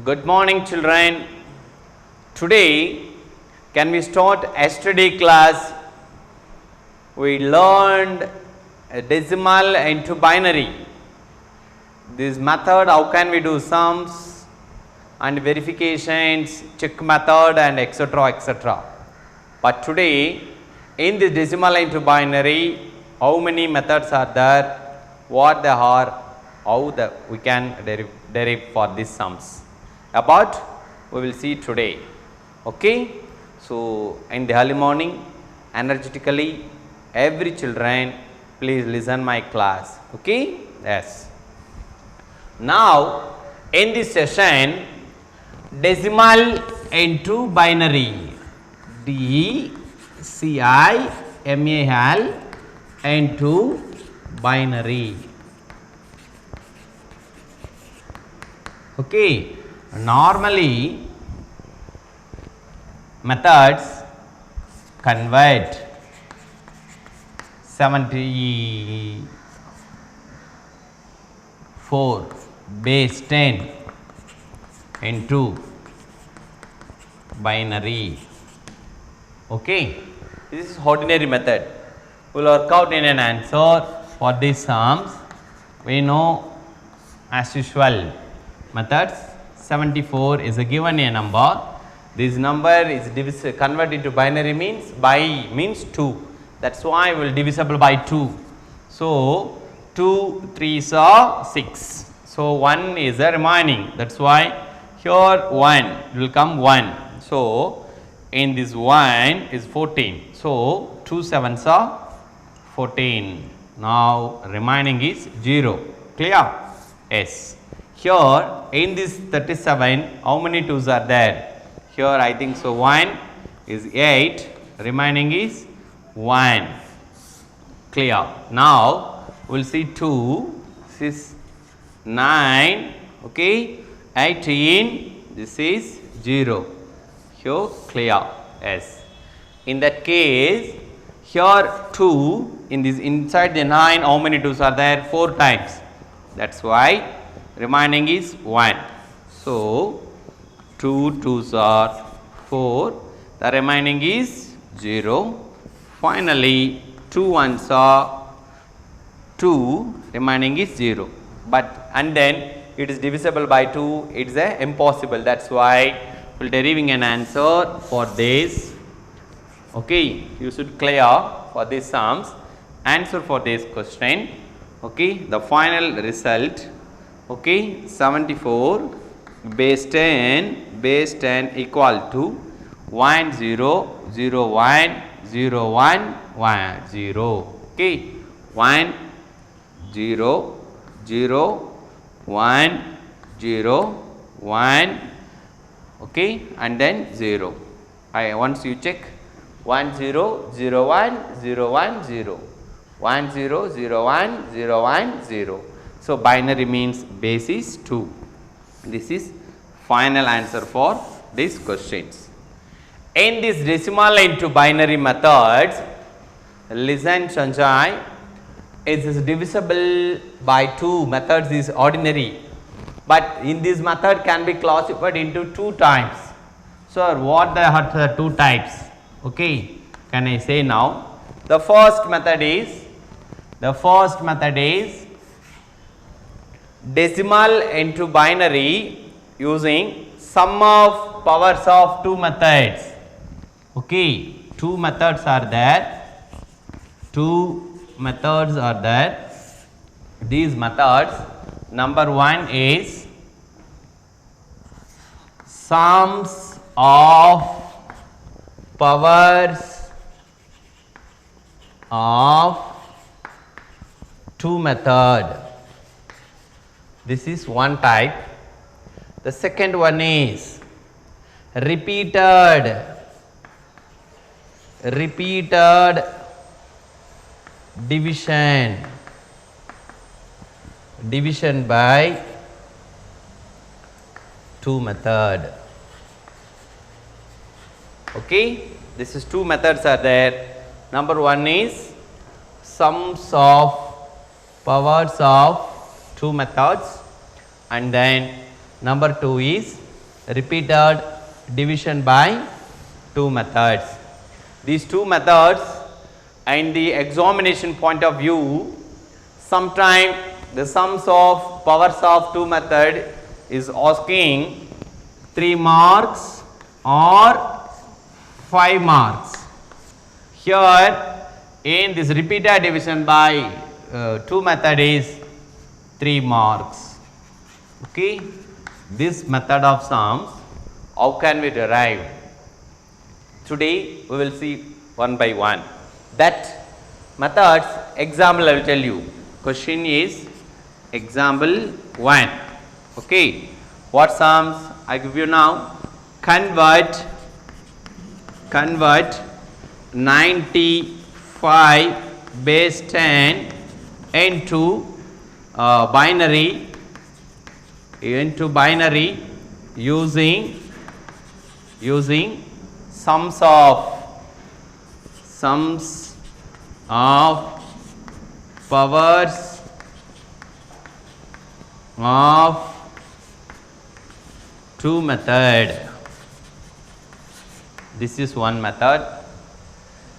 Good morning, children. Today, can we start yesterday class? We learned a decimal into binary. This method, how can we do sums and verifications, check method and etc. etc. But today, in the decimal into binary, how many methods are there, what they are, how we can derive for these sums. About we will see today. Okay. So, in the early morning, energetically, every children, please listen my class. Okay. Yes. Now, in this session, decimal into binary, DECIMAL into binary. Okay. Normally, methods convert 74 base 10 into binary. Okay. This is ordinary method. We will work out in an answer for these sums. We know as usual methods. 74 is a given a number. This number is converted into binary means by means 2. That's why we will divisible by 2. So, 2 3s are 6. So, 1 is a remaining. That's why here 1 will come 1. So, in this 1 is 14. So, 2 7s are 14. Now, remaining is 0. Clear? Yes. Here in this 37, how many 2s are there? Here I think so 1 is 8, remaining is 1. Clear. Now, we will see 2, this is 9, okay, 18, this is 0. Here clear. Yes. In that case, here 2, in this inside the 9, how many 2s are there? 4 times. That's why remaining is 1. So, 2 2s are 4, the remaining is 0. Finally, 2 1s are 2, remaining is 0. But and then it is divisible by 2, it is impossible. That is why we will deriving an answer for this. Okay, you should clear for these sums, answer for this question. Okay, the final result. Okay, 74 base 10 equal to 1 0 0 1 0 1 1 0. Okay, 1 0 0 1 0 1, okay, and then 0. Once you check 1 0 0 1 0 1 0 1 0 0 1 0 1 0. So, binary means base is 2. This is final answer for these questions. In this decimal into binary methods, listen Sanjay, it is divisible by 2 methods is ordinary, but in this method can be classified into 2 types. So, what are the 2 types? Okay, can I say now? The first method is decimal into binary using sum of powers of 2 methods. Okay, 2 methods are there. 2 methods are there. These methods, number 1 is sums of powers of 2 method. This is one type. The second one is repeated division by 2 method. Okay, this is 2 methods are there. Number 1 is sums of powers of 2 methods, and then number 2 is repeated division by 2 methods. These 2 methods, in the examination point of view, sometime the sums of powers of 2 method is asking 3 marks or 5 marks. Here in this repeated division by 2 method is 3 marks. Okay. This method of sums, how can we derive? Today we will see one by one. That methods example I will tell you. Question is example 1. Okay. What sums I give you now? Convert 95 base 10 into binary using sums of powers of 2 method. This is one method.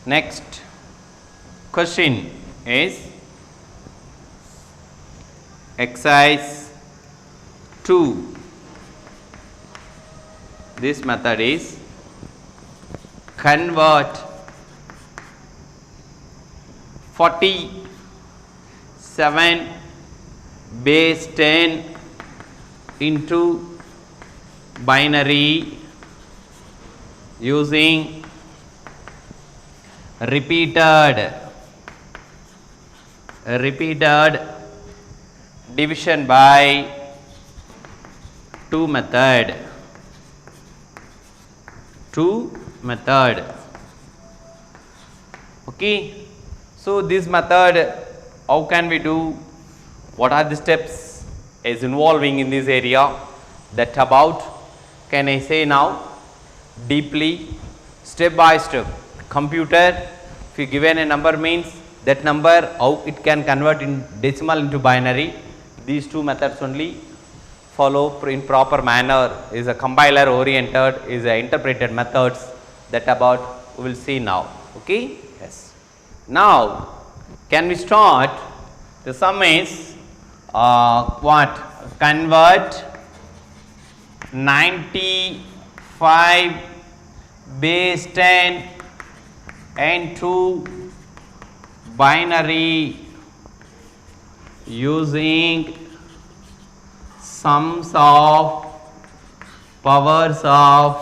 Next question is exercise 2. This method is convert 47 base 10 into binary using repeated division by 2 method. Okay. So this method, how can we do? What are the steps is involving in this area? That about can I say now? Deeply, step by step. Computer, if you given a number means that number how it can convert in decimal into binary. These 2 methods only follow in proper manner, is a compiler oriented, is a interpreted methods, that about we will see now. Okay. Yes. Now can we start? The sum is what? Convert 95 base 10 into binary using sums of powers of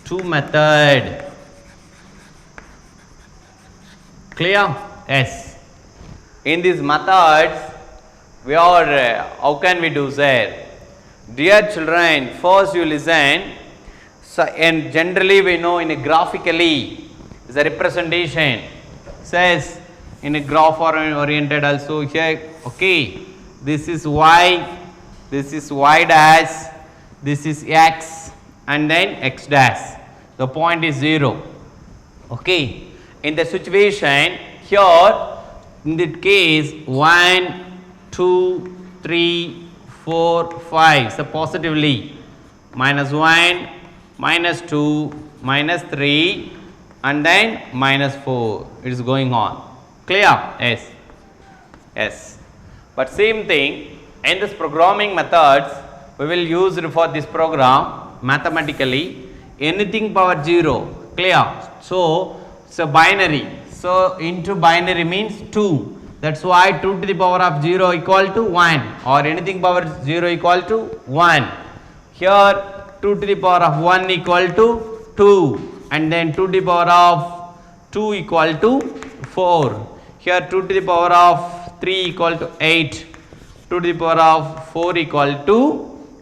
2 method. Clear? Yes. In these methods we are how can we do there? Dear children, first you listen. So, and generally we know in a graphically is a representation, says in a graph oriented also here. Okay, this is y, this is y dash, this is x, and then x dash. The point is 0. Okay. In the situation here, in that case 1, 2, 3, 4, 5. So positively -1, -2, -3, and then -4. It is going on. Clear? Yes. Yes. But same thing in this programming methods, we will use for this program mathematically anything power 0. Clear? So binary. So into binary means 2. That's why 2 to the power of 0 equal to 1, or anything power 0 equal to 1. Here 2 to the power of 1 equal to 2, and then 2 to the power of 2 equal to 4. Here 2 to the power of 3 equal to 8, 2 to the power of 4 equal to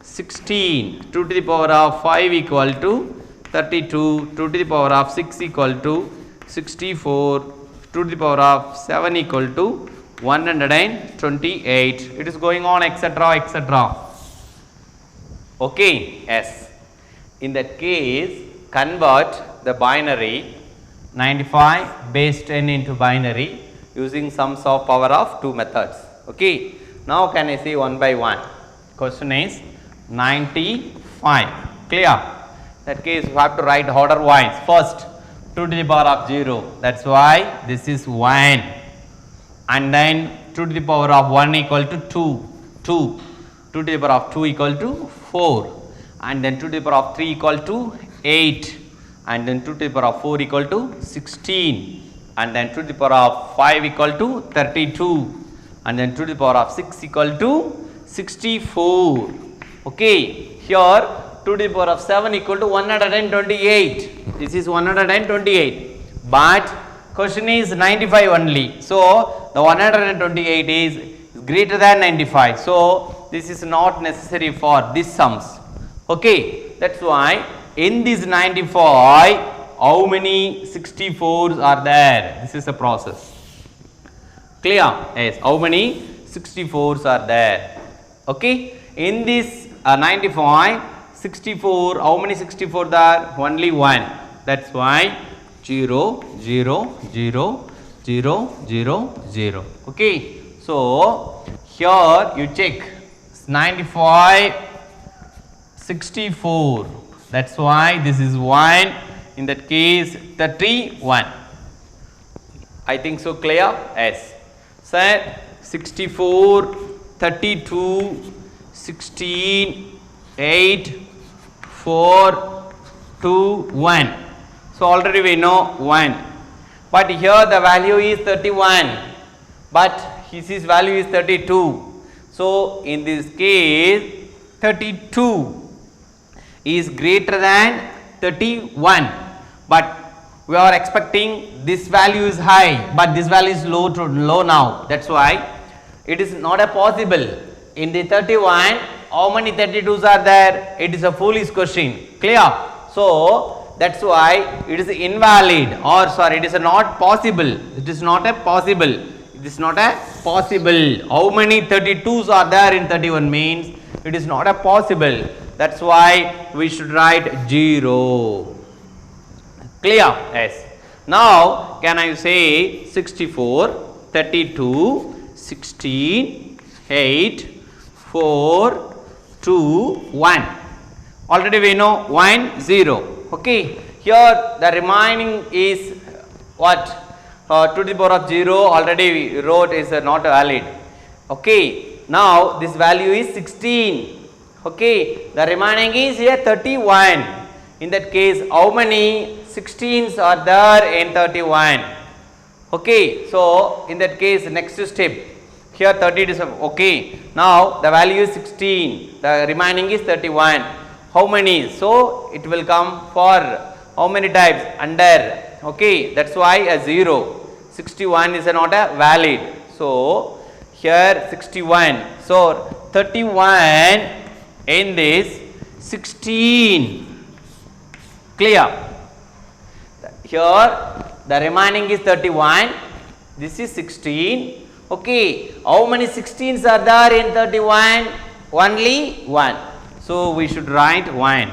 16, 2 to the power of 5 equal to 32, 2 to the power of 6 equal to 64, 2 to the power of 7 equal to 128. It is going on, etc., etc. Okay. Yes. In that case, convert the binary 95 base 10 into binary using sums of power of 2 methods. Okay. Now can I say one by one? Question is 95. Clear? That case we have to write order wise. First 2 to the power of 0, that's why this is 1, and then 2 to the power of 1 equal to 2, 2 to the power of 2 equal to 4, and then 2 to the power of 3 equal to 8, and then 2 to the power of 4 equal to 16, and then 2 to the power of 5 equal to 32, and then 2 to the power of 6 equal to 64. Okay, here 2 to the power of 7 equal to 128. This is 128, but question is 95 only. So the 128 is greater than 95. So this is not necessary for these sums. Okay, that's why in this 95, how many 64s are there? This is a process. Clear? Yes. How many 64s are there? Okay. In this 95, 64, how many 64 there? Only 1. That's why 0, 0, 0, 0, 0, 0. Okay. So here you check 95, 64. That's why this is 1. In that case 31. I think so. Clear? Yes. Set 64, 32, 16, 8, 4, 2, 1. So already we know 1. But here the value is 31. But his value is 32. So in this case 32 is greater than 31. But we are expecting this value is high, but this value is low now. That's why it is not a possible. In the 31, how many 32s are there? It is a foolish question. Clear? So that's why it is invalid, or sorry, it is not possible. It is not a possible. It is not a possible. How many 32s are there in 31 means it is not a possible. That's why we should write 0. Clear? Yes. Now can I say 64, 32, 16, 8, 4, 2, 1. Already we know 1, 0. Okay. Here the remaining is what? 2 to the power of 0 already we wrote is not valid. Okay. Now this value is 16. Okay. The remaining is here 31. In that case, how many 16s are there in 31? Okay. So in that case, next step. Here 30 is okay. Now the value is 16. The remaining is 31. How many? So it will come for how many types? Under. Okay. That's why a 0. 61 is not a valid. So here 61. So 31 in this 16. Clear? Here the remaining is 31. This is 16. Okay. How many 16s are there in 31? Only 1. So we should write 1.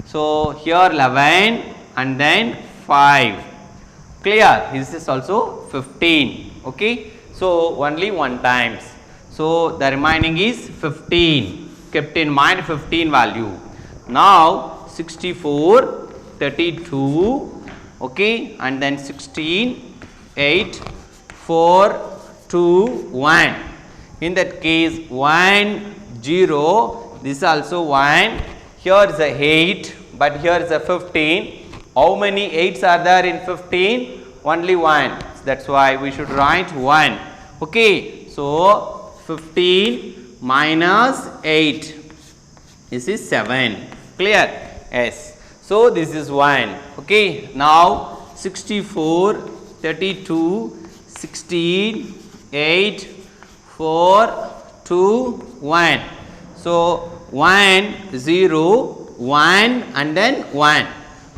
So here 11 and then 5. Clear? This is also 15. Okay. So only 1 times. So the remaining is 15. Kept in mind 15 value. Now 64, 32. Okay. And then 16, 8, 4, 2, 1. In that case 1, 0. This also 1. Here is a 8, but here is a 15. How many 8s are there in 15? Only 1. That's why we should write 1. Okay. So 15 minus 8. This is 7. Clear? Yes. So this is 1. Okay. Now 64, 32, 16, 8, 4, 2, 1. So 1, 0, 1 and then 1.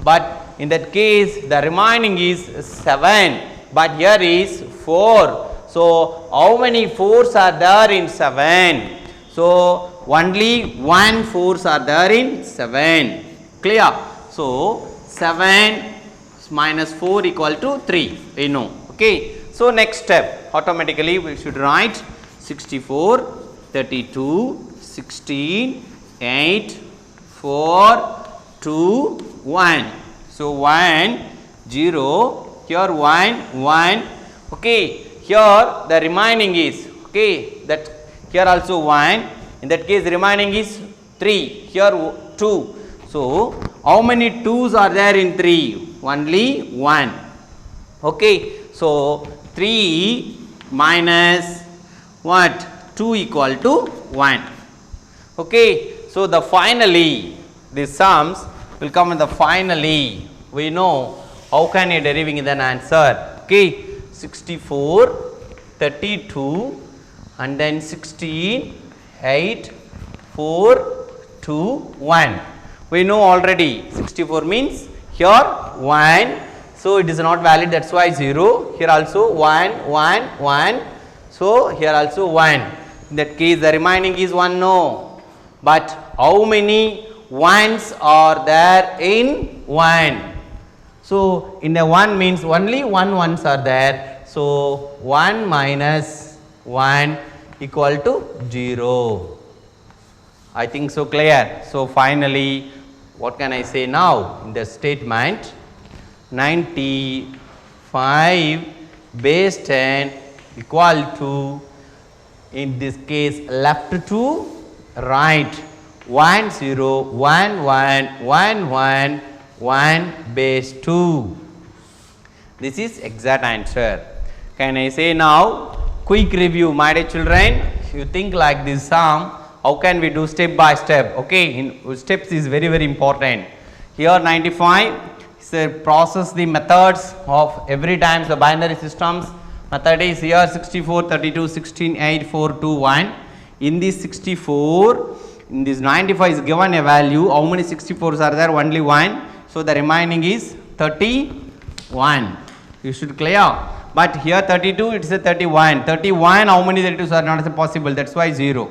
But in that case the remaining is 7. But here is 4. So how many 4s are there in 7? So only 1 4s are there in 7. Clear? So 7 minus 4 equal to 3. We know. Okay. So next step, automatically we should write 64, 32, 16, 8, 4, 2, 1. So 1, 0, here 1, 1. Okay, here the remaining is, okay, that here also 1. In that case, remaining is 3. Here 2. So how many 2's are there in 3? Only 1. Okay, so 3 minus what? 2 equal to 1. Okay, so the finally the sums will come in the finally. We know how can you deriving an answer. Okay, 64, 32 and then 16, 8, 4, 2, 1. We know already 64 means here 1. So it is not valid, that's why 0. Here also 1, 1, 1. So here also 1. In that case the remaining is 1, no. But how many 1's are there in 1? So in the 1 means only 1 1's are there. So 1 minus 1 equal to 0. I think so clear. So finally what can I say now in the statement? 95 base 10 equal to, in this case, left to right, 1 0 1 1 1 1 1 base 2. This is exact answer. Can I say now quick review, my dear children? You think like this sum, how can we do step by step? Okay, in steps is very important. Here 95 process the methods of every times the binary systems. Method is here 64, 32, 16, 8, 4, 2, 1. In this 64, in this 95 is given a value. How many 64s are there? Only 1. So the remaining is 31. You should clear. But here 32, it is a 31. 31, how many 32s are not possible? That's why 0.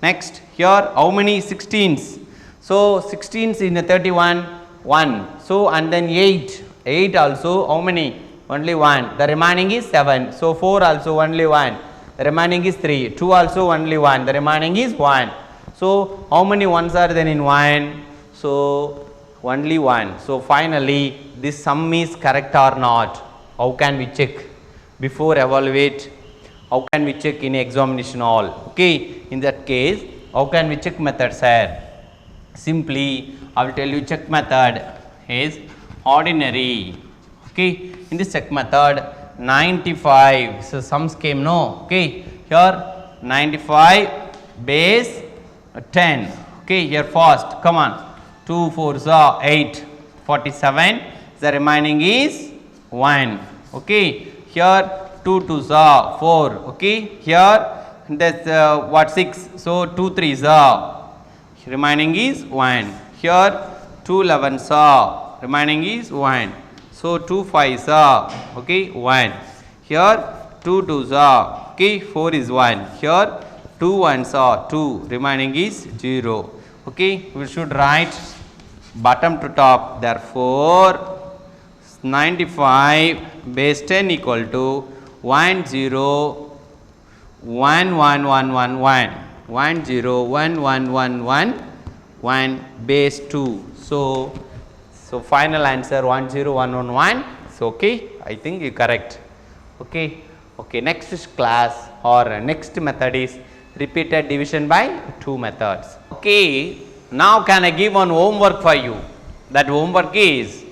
Next, here how many 16s? So 16s in a 31, 1. So and then 8. 8 also how many? Only 1. The remaining is 7. So 4 also only 1. The remaining is 3. 2 also only 1. The remaining is 1. So how many 1's are there in 1? So only 1. So finally this sum is correct or not? How can we check before evaluate? How can we check in examination hall? Okay, in that case how can we check method, sir? Simply I will tell you check method is ordinary. Okay, in this check method 95, so sums came, no. Okay, here 95 base 10. Okay, here first, come on, 2 4s are 8, 47. The remaining is 1. Okay, here 2 2s are 4. Okay, here that's what 6. So 2 3s are, remaining is 1. Here 2 11s are, remaining is 1. So 2 5s are, okay, 1. Here 2 2s are, okay, 4 is 1. Here 2 1s are 2, remaining is 0. Okay, we should write bottom to top. Therefore 95 base 10 equal to 1 0 1 1 1 1 1 1 0 1 1 1 1 1 base 2. So final answer 1 0 1 1 1. So okay, I think you correct. Okay, next class or next method is repeated division by 2 methods. Okay, now can I give one homework for you? That homework is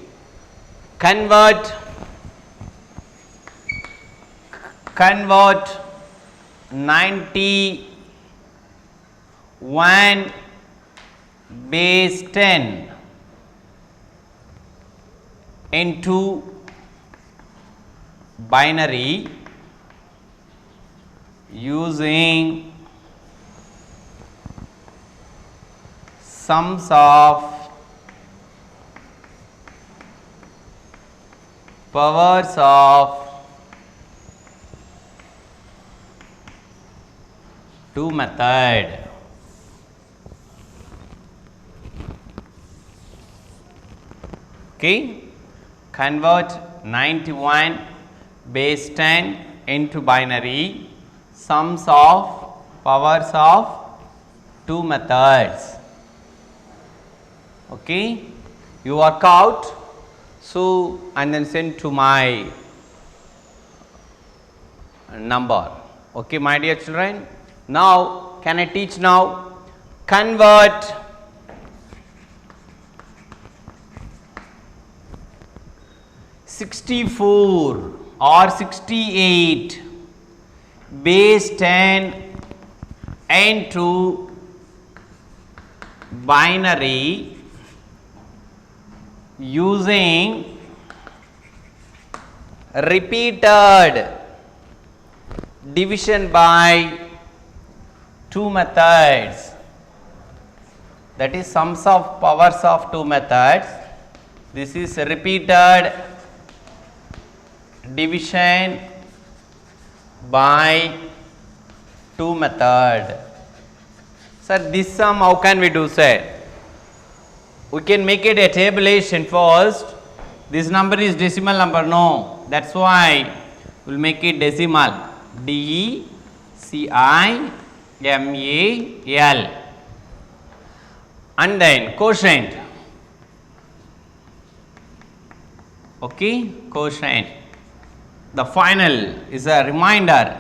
convert 91 base 10 into binary using sums of powers of 2 method. Okay, convert 91 base 10 into binary sums of powers of 2 methods. Okay, you work out, so and then send to my number. Okay, my dear children. Now, can I teach now? Convert 64 or 68 base 10 into binary using repeated division by 2 methods, that is sums of powers of 2 methods. This is repeated division by 2 method. Sir, this sum how can we do, sir? We can make it a tabulation first. This number is decimal number, no, that is why we will make it decimal. DECIMAL, and then quotient. Okay, quotient. The final is a remainder.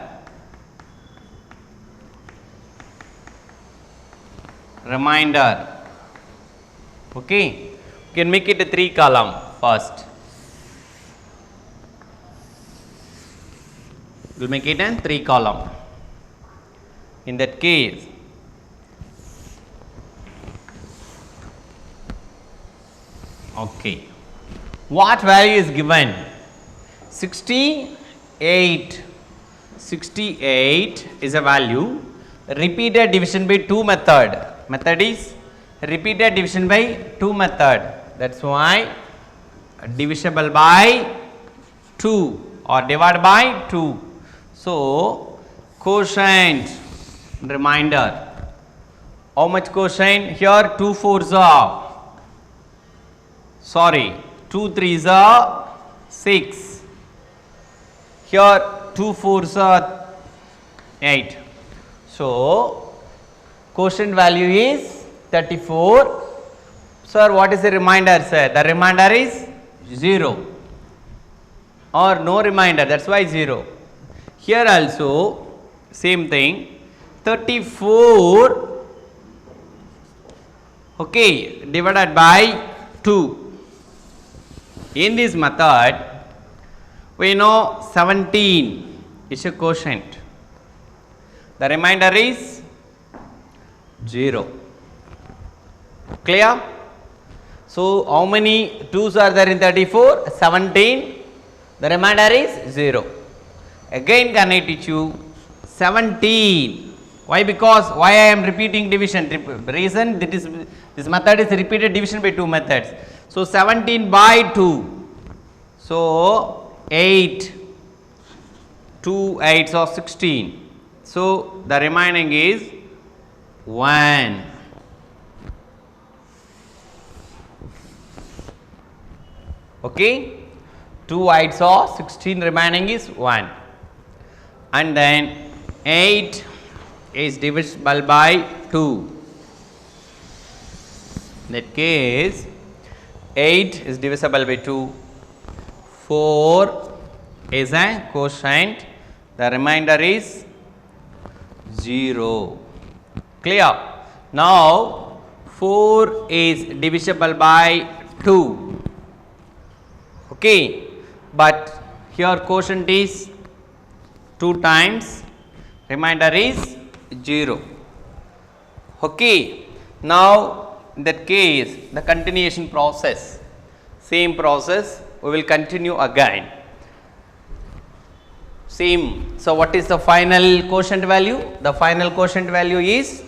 Okay, you can make it a 3 column first. We will make it a 3 column. In that case, okay, what value is given? 68 is a value. Repeated division by 2 method. Method is repeated division by 2 method. That is why divisible by 2 or divided by 2. So, quotient remainder. How much quotient? Here 2 4s are, sorry, 2 3s are 6. Here 2 4s are 8. So, quotient value is 34. Sir, what is the remainder, sir? The remainder is 0 or no remainder, that is why 0. Here also same thing, 34, okay, divided by 2. In this method, we know 17 is a quotient. The remainder is 0. Clear? So, how many 2's are there in 34? 17. The remainder is 0. Again, can I teach you 17? Why? Because why I am repeating division? Reason that is this method is repeated division by 2 methods. So, 17 by 2. So, 8, 2 8s are 16. So, the remaining is 1. Okay, 2 8s are 16, remaining is 1. And then 8 is divisible by 2. In that case, 8 is divisible by 2. 4 is a quotient, the remainder is 0. Clear? Now, 4 is divisible by 2. Okay, but here quotient is 2 times, remainder is 0. Okay, now in that case, the continuation process, same process we will continue again. Same. So, what is the final quotient value? The final quotient value is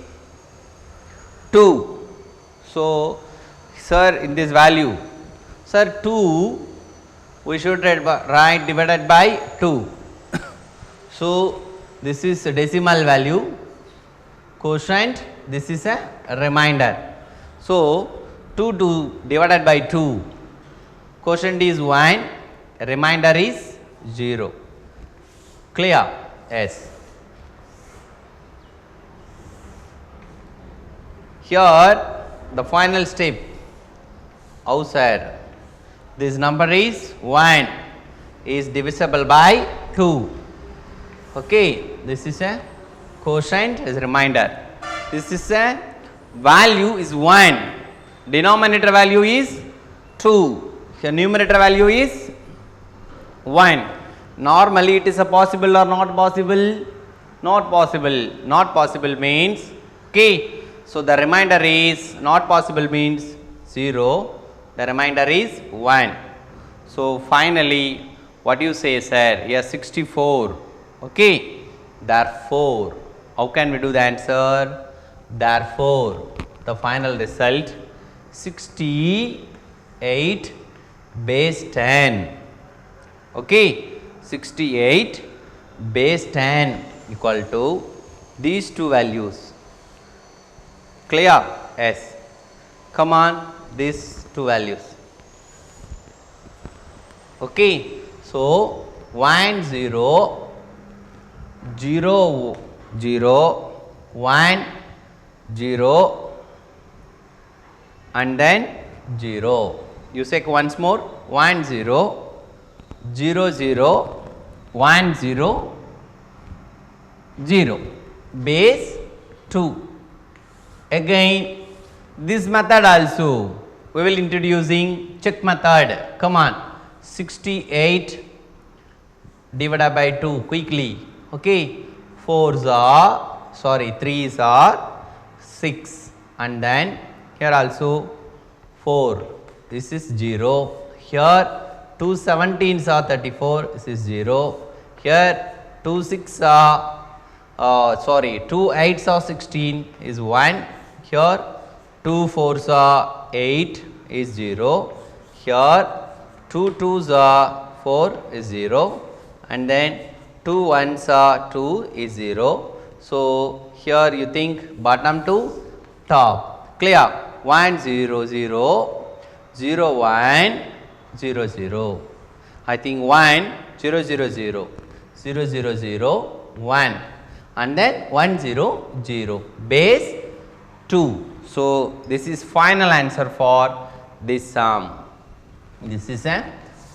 2. So, sir, in this value, sir, 2 we should write divided by 2. So, this is a decimal value, quotient, this is a remainder. So, 2 divided by 2, quotient is 1, remainder is 0. Clear? Yes. Here the final step, How sir? This number is 1 is divisible by 2. Okay, this is a quotient as a reminder. This is a value is 1, denominator value is 2, the numerator value is 1. Normally it is a possible or not possible? Not possible. Not possible means, okay, so the remainder is not possible means 0, the remainder is 1. So finally what you say sir? Yes, 64. Okay, therefore how can we do the answer? Therefore the final result 68 base 10. Okay, 68 base 10 equal to these two values. Clear? Yes. Come on, these two values. Okay, so 1 0 0 0 1 0 and then 0. You say once more 1 0 0 0 1 0 0 base 2. Again this method also we will introducing check method. Come on, 68 divided by 2 quickly. Okay, 4s are 3s are 6 and then here also 4, this is 0, here 2 17s are 34, this is 0, here 2 6s are 2 8s are 16 is 1, here 2 4s are 8 is 0, here 2 2s are 4 is 0 and then 2 1s are 2 is 0. So here you think bottom to top. Clear? 1 0 0 0 1 0 0. I think 1 0 0 0 0 0 0 1 and then 1 0 0 base 2. So this is final answer for this sum. This is a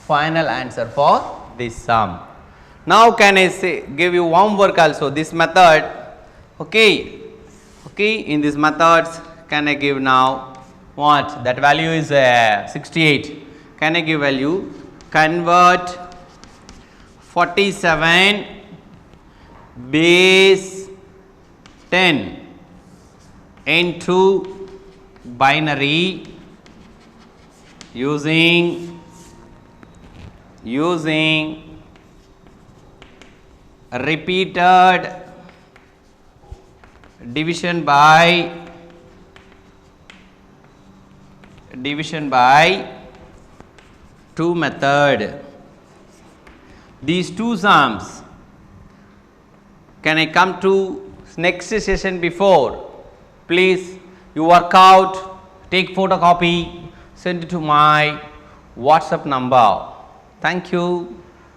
final answer for this sum. Now can I say give you homework also this method. Okay, in these methods can I give now what that value is 68. Can I give value? Convert 47 base 10 into binary using repeated division by 2 method. These two sums, can I come to next session before? Please you work out, take photocopy, send it to my WhatsApp number. Thank you.